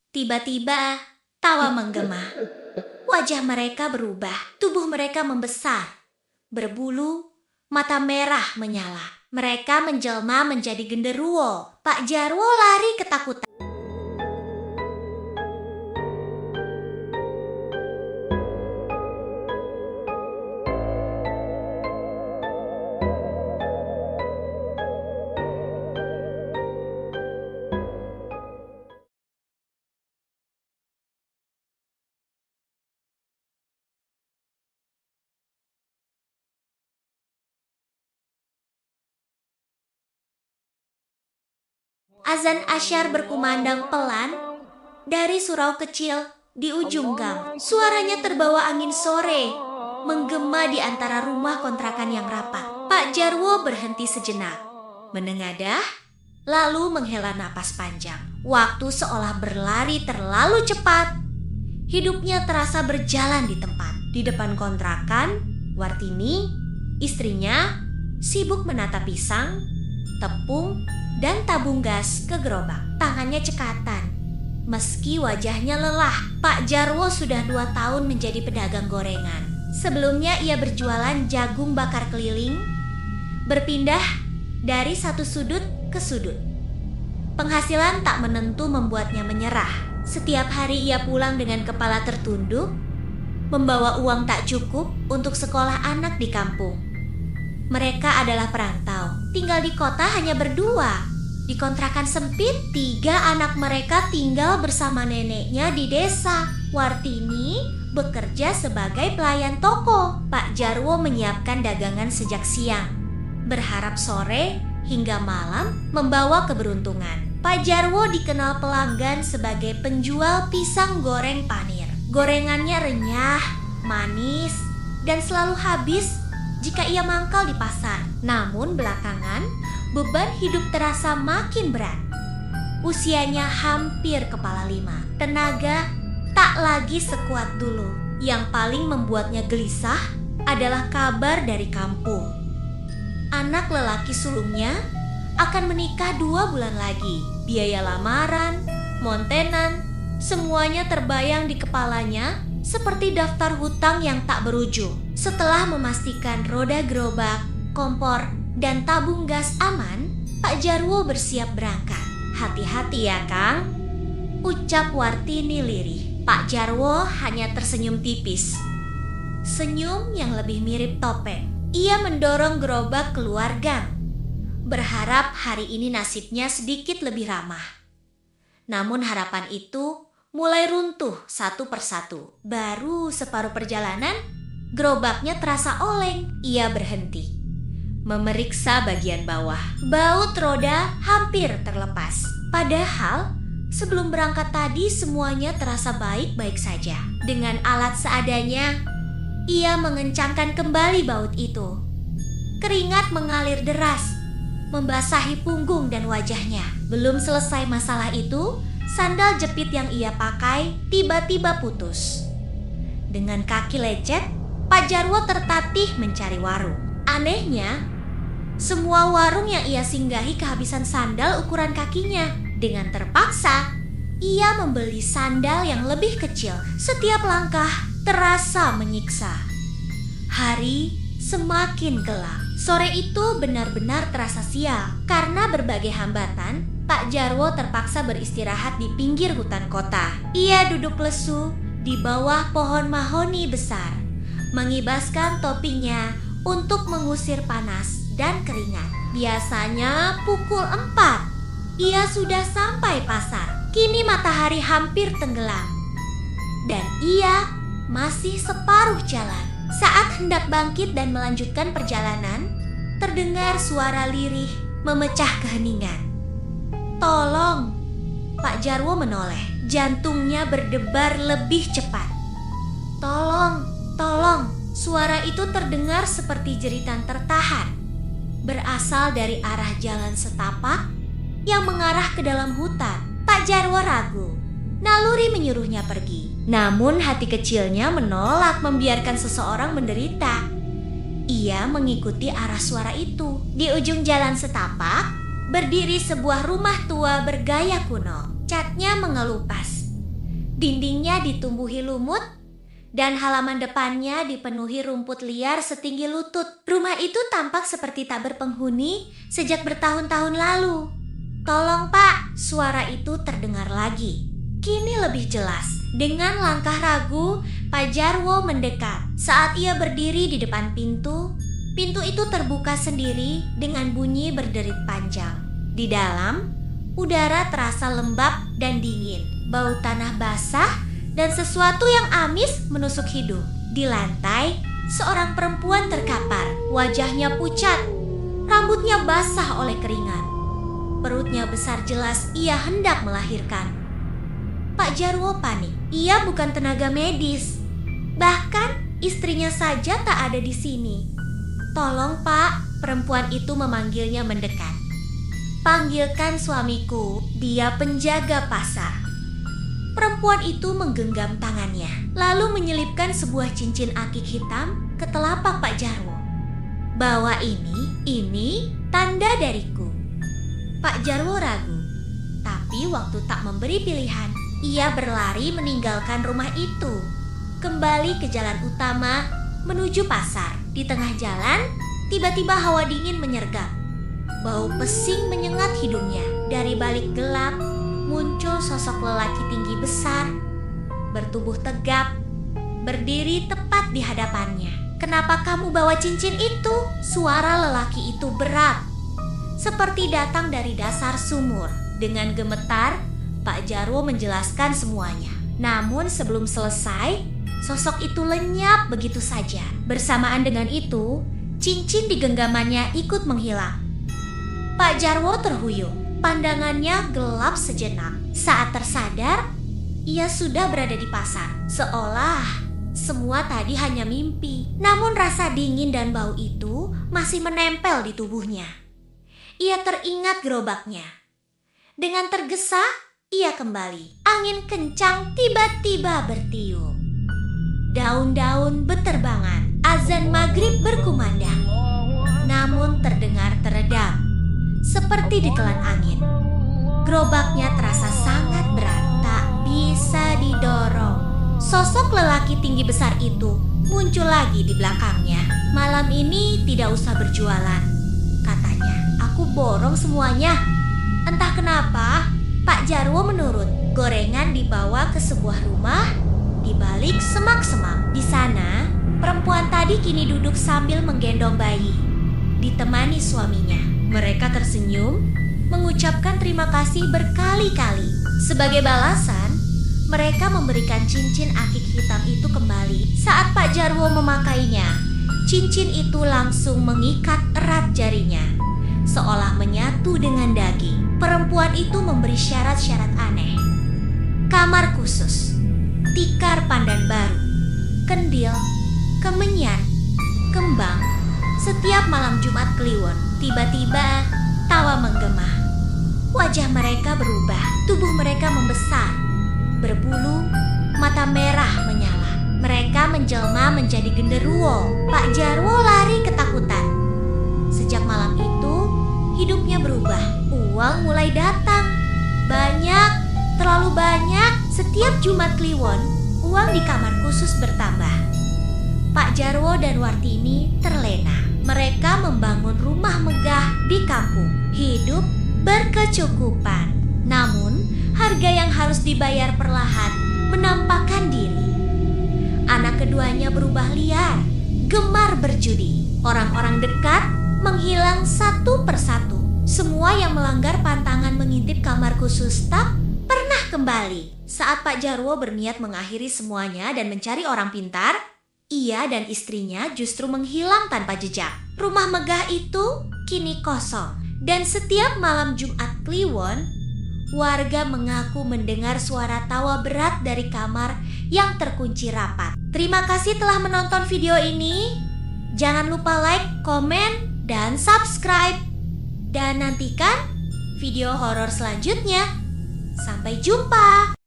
Tiba-tiba, tawa menggema. Wajah mereka berubah, tubuh mereka membesar, berbulu, mata merah menyala. Mereka menjelma menjadi genderuwo. Pak Jarwo lari ketakutan. Azan asyar berkumandang pelan dari surau kecil di ujung gang. Suaranya terbawa angin sore, menggema di antara rumah kontrakan yang rapat. Pak Jarwo berhenti sejenak, menengadah, lalu menghela napas panjang. Waktu seolah berlari terlalu cepat. Hidupnya terasa berjalan di tempat. Di depan kontrakan, Wartini, istrinya, sibuk menata pisang, tepung, dan tabung gas ke gerobak. Tangannya cekatan. Meski wajahnya lelah, Pak Jarwo sudah 2 tahun menjadi pedagang gorengan. Sebelumnya ia berjualan jagung bakar keliling, berpindah dari satu sudut ke sudut. Penghasilan tak menentu membuatnya menyerah. Setiap hari ia pulang dengan kepala tertunduk, membawa uang tak cukup untuk sekolah anak di kampung. Mereka adalah perantau, tinggal di kota hanya berdua. Di kontrakan sempit, 3 anak mereka tinggal bersama neneknya di desa. Wartini bekerja sebagai pelayan toko. Pak Jarwo menyiapkan dagangan sejak siang, berharap sore hingga malam membawa keberuntungan. Pak Jarwo dikenal pelanggan sebagai penjual pisang goreng panir. Gorengannya renyah, manis, dan selalu habis jika ia mangkal di pasar. Namun belakangan, beban hidup terasa makin berat. Usianya hampir kepala 5. Tenaga tak lagi sekuat dulu. Yang paling membuatnya gelisah adalah kabar dari kampung. Anak lelaki sulungnya akan menikah 2 bulan lagi. Biaya lamaran, montenan, semuanya terbayang di kepalanya seperti daftar hutang yang tak berujung. Setelah memastikan roda gerobak, kompor, dan tabung gas aman, Pak Jarwo bersiap berangkat. "Hati-hati ya, Kang," ucap Wartini lirih. Pak Jarwo hanya tersenyum tipis. Senyum yang lebih mirip topeng. Ia mendorong gerobak keluar gang, berharap hari ini nasibnya sedikit lebih ramah. Namun harapan itu mulai runtuh satu persatu. Baru separuh perjalanan, gerobaknya terasa oleng. Ia berhenti, memeriksa bagian bawah. Baut roda hampir terlepas. Padahal sebelum berangkat tadi semuanya terasa baik-baik saja. Dengan alat seadanya, ia mengencangkan kembali baut itu. Keringat mengalir deras, membasahi punggung dan wajahnya. Belum selesai masalah itu, sandal jepit yang ia pakai tiba-tiba putus. Dengan kaki lecet, Pak Jarwo tertatih mencari warung. Anehnya, semua warung yang ia singgahi kehabisan sandal ukuran kakinya. Dengan terpaksa, ia membeli sandal yang lebih kecil. Setiap langkah terasa menyiksa. Hari semakin gelap. Sore itu benar-benar terasa sial. Karena berbagai hambatan, Pak Jarwo terpaksa beristirahat di pinggir hutan kota. Ia duduk lesu di bawah pohon mahoni besar, mengibaskan topinya untuk mengusir panas dan keringat. Biasanya pukul 4, ia sudah sampai pasar. Kini matahari hampir tenggelam, dan ia masih separuh jalan. Saat hendak bangkit dan melanjutkan perjalanan, terdengar suara lirih memecah keheningan. "Tolong!" Pak Jarwo menoleh. Jantungnya berdebar lebih cepat. "Tolong, tolong!" Suara itu terdengar seperti jeritan tertahan, berasal dari arah jalan setapak yang mengarah ke dalam hutan. Pak Jarwo ragu. Naluri menyuruhnya pergi. Namun hati kecilnya menolak membiarkan seseorang menderita. Ia mengikuti arah suara itu. Di ujung jalan setapak berdiri sebuah rumah tua bergaya kuno. Catnya mengelupas, Dindingnya ditumbuhi lumut dan halaman depannya dipenuhi rumput liar setinggi lutut. Rumah itu tampak seperti tak berpenghuni sejak bertahun-tahun lalu. "Tolong Pak," suara itu terdengar lagi. Kini lebih jelas. Dengan langkah ragu, Pak Jarwo mendekat. Saat ia berdiri di depan pintu, pintu itu terbuka sendiri dengan bunyi berderit panjang. Di dalam, udara terasa lembab dan dingin. Bau tanah basah dan sesuatu yang amis menusuk hidung. Di lantai, seorang perempuan terkapar. Wajahnya pucat, rambutnya basah oleh keringat. Perutnya besar, jelas ia hendak melahirkan. Pak Jarwo panik. Ia bukan tenaga medis. Bahkan istrinya saja tak ada di sini. "Tolong Pak," perempuan itu memanggilnya mendekat. "Panggilkan suamiku, dia penjaga pasar." Perempuan itu menggenggam tangannya, lalu menyelipkan sebuah cincin akik hitam ke telapak Pak Jarwo. "Bawa ini tanda dariku." Pak Jarwo ragu, tapi waktu tak memberi pilihan, ia berlari meninggalkan rumah itu, kembali ke jalan utama menuju pasar. Di tengah jalan, tiba-tiba hawa dingin menyergap. Bau pesing menyengat hidungnya. Dari balik gelap, muncul sosok lelaki tinggi besar, bertubuh tegap, berdiri tepat di hadapannya. "Kenapa kamu bawa cincin itu?" Suara lelaki itu berat, seperti datang dari dasar sumur. Dengan gemetar, Pak Jarwo menjelaskan semuanya. Namun sebelum selesai, sosok itu lenyap begitu saja. Bersamaan dengan itu, cincin di genggamannya ikut menghilang. Pak Jarwo terhuyung, pandangannya gelap sejenak. Saat tersadar, ia sudah berada di pasar. Seolah semua tadi hanya mimpi. Namun rasa dingin dan bau itu masih menempel di tubuhnya. Ia teringat gerobaknya. Dengan tergesa, ia kembali. Angin kencang tiba-tiba bertiup. Daun-daun beterbangan. Azan maghrib berkumandang. Namun terdengar teredam, seperti ditelan angin. Gerobaknya terasa sangat berat, tak bisa didorong. Sosok lelaki tinggi besar itu muncul lagi di belakangnya. "Malam ini tidak usah berjualan," katanya. "Aku borong semuanya." Entah kenapa, Pak Jarwo menurut. Gorengan dibawa ke sebuah rumah di balik semak-semak. Di sana, perempuan tadi kini duduk sambil menggendong bayi, ditemani suaminya. Mereka tersenyum, mengucapkan terima kasih berkali-kali. Sebagai balasan, mereka memberikan cincin akik hitam itu kembali. Saat Pak Jarwo memakainya, cincin itu langsung mengikat erat jarinya, seolah menyatu dengan daging. Perempuan itu memberi syarat-syarat aneh. Kamar khusus, tikar pandan baru, kendil, kemenyan, kembang. Setiap malam Jumat Kliwon, tiba-tiba tawa menggema. Wajah mereka berubah, tubuh mereka membesar, berbulu, mata merah menyala. Mereka menjelma menjadi genderuwo. Pak Jarwo lari ketakutan. Sejak malam itu, hidupnya berubah. Uang mulai datang. Banyak, terlalu banyak. Setiap Jumat Kliwon, uang di kamar khusus bertambah. Pak Jarwo dan Wartini terlena. Mereka membangun rumah megah di kampung. Hidup berkecukupan. Namun, harga yang harus dibayar perlahan menampakkan diri. Anak keduanya berubah liar, gemar berjudi. Orang-orang dekat menghilang satu persatu. Semua yang melanggar pantangan mengintip kamar khusus tak pernah kembali. Saat Pak Jarwo berniat mengakhiri semuanya dan mencari orang pintar, ia dan istrinya justru menghilang tanpa jejak. Rumah megah itu kini kosong. Dan setiap malam Jumat Kliwon, warga mengaku mendengar suara tawa berat dari kamar yang terkunci rapat. Terima kasih telah menonton video ini. Jangan lupa like, komen, dan subscribe. Dan nantikan video horor selanjutnya. Sampai jumpa.